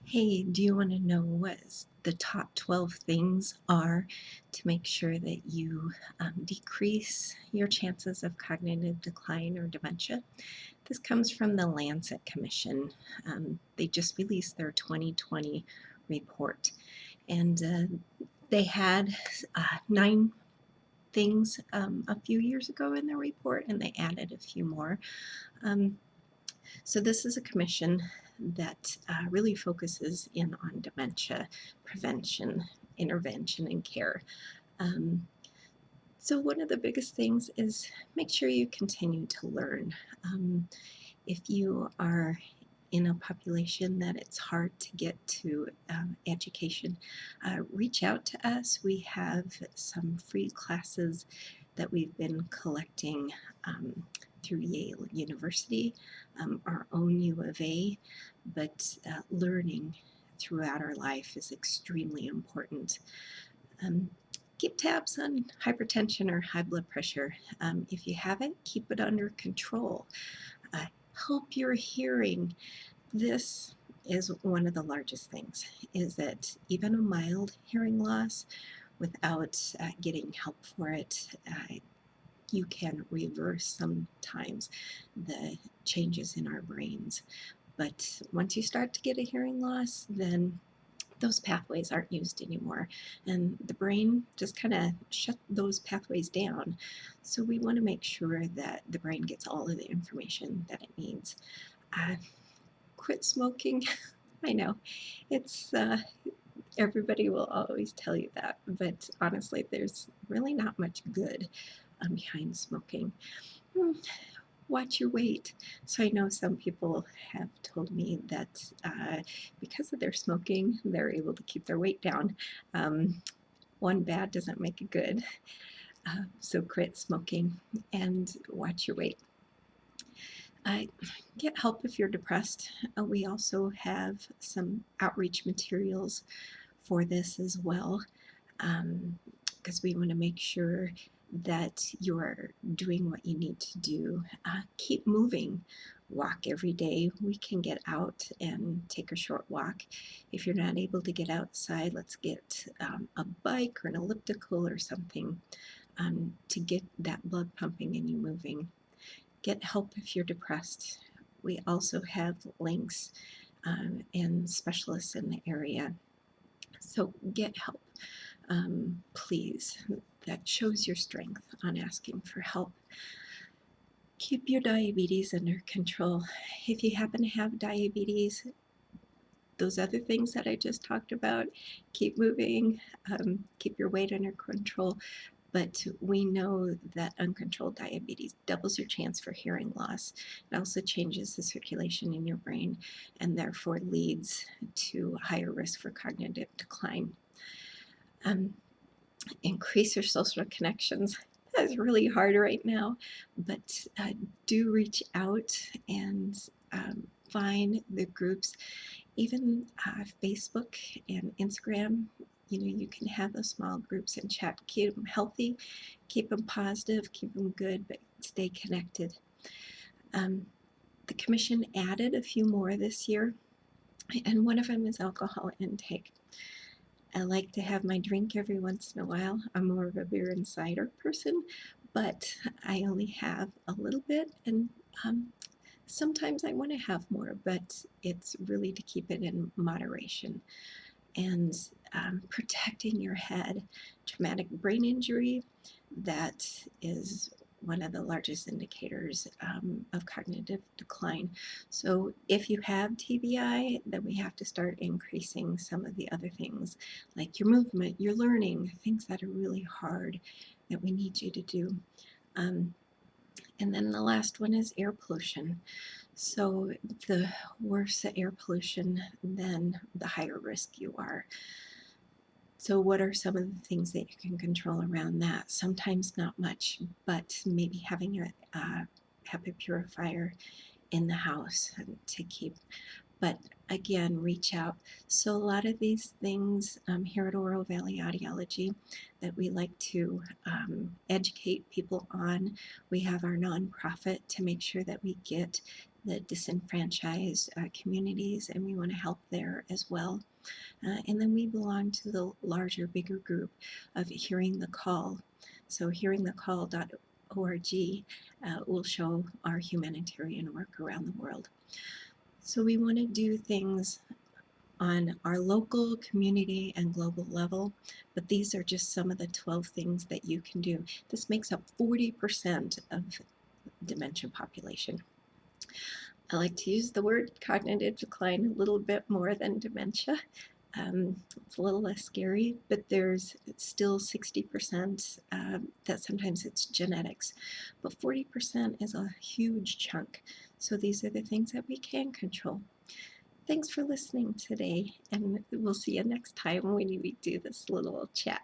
Hey, do you want to know what the top 12 things are to make sure that you decrease your chances of cognitive decline or dementia? This comes from the Lancet Commission. They just released their 2020 report, and they had 9 things a few years ago in their report, and they added a few more. Um, so this is a commission that really focuses in on dementia prevention, intervention, and care. Um, so one of the biggest things is make sure you continue to learn. If you are in a population that it's hard to get to education, reach out to us. We have some free classes that we've been collecting through Yale University, our own U of A, but learning throughout our life is extremely important. Um, Keep tabs on hypertension or high blood pressure. If you haven't, keep it under control. Uh, Help your hearing. This is one of the largest things, is that even a mild hearing loss without getting help for it, you can reverse sometimes the changes in our brains. But once you start to get a hearing loss, then those pathways aren't used anymore, and the brain just kind of shut those pathways down. So we want to make sure that the brain gets all of the information that it needs. Uh, Quit smoking. I know it's everybody will always tell you that, but honestly, there's really not much good behind smoking. Hmm, Watch your weight. So I know some people have told me that because of their smoking, they're able to keep their weight down. Um, One bad doesn't make a good. So quit smoking and watch your weight. Uh, get help if you're depressed. We also have some outreach materials for this as well, because we want to make sure that you're doing what you need to do. Keep moving. Walk every day. We can get out and take a short walk. If you're not able to get outside, let's get a bike or an elliptical or something to get that blood pumping and you moving. Get help if you're depressed. We also have links and specialists in the area. So get help, please. That shows your strength on asking for help. Keep your diabetes under control. If you happen to have diabetes, those other things that I just talked about, keep moving, keep your weight under control. But we know that uncontrolled diabetes doubles your chance for hearing loss. It also changes the circulation in your brain and therefore leads to higher risk for cognitive decline. Um, Increase your social connections. That is really hard right now, but do reach out and find the groups, even Facebook and Instagram. You know, you can have those small groups and chat. Keep them healthy, keep them positive, keep them good, but stay connected. Um, the commission added a few more this year, and one of them is alcohol intake. I like to have my drink every once in a while. I'm more of a beer and cider person, but I only have a little bit, and sometimes I want to have more, but it's really to keep it in moderation. And protecting your head. Traumatic brain injury, that is one of the largest indicators of cognitive decline. So if you have TBI, then we have to start increasing some of the other things like your movement, your learning, things that are really hard that we need you to do. Um, and then the last one is air pollution. So the worse the air pollution, then the higher risk you are. So what are some of the things that you can control around that? Sometimes not much, but maybe having a HEPA purifier in the house to keep. But again, reach out. So a lot of these things here at Oro Valley Audiology that we like to educate people on. We have our nonprofit to make sure that we get the disenfranchised communities, and we want to help there as well. And then we belong to the larger, bigger group of Hearing the Call. So hearingthecall.org will show our humanitarian work around the world. So we want to do things on our local, community, and global level, but these are just some of the 12 things that you can do. This makes up 40% of dementia population. I like to use the word cognitive decline a little bit more than dementia. It's a little less scary, but there's still 60% that sometimes it's genetics, but 40% is a huge chunk. So these are the things that we can control. Thanks for listening today, and we'll see you next time when we do this little chat.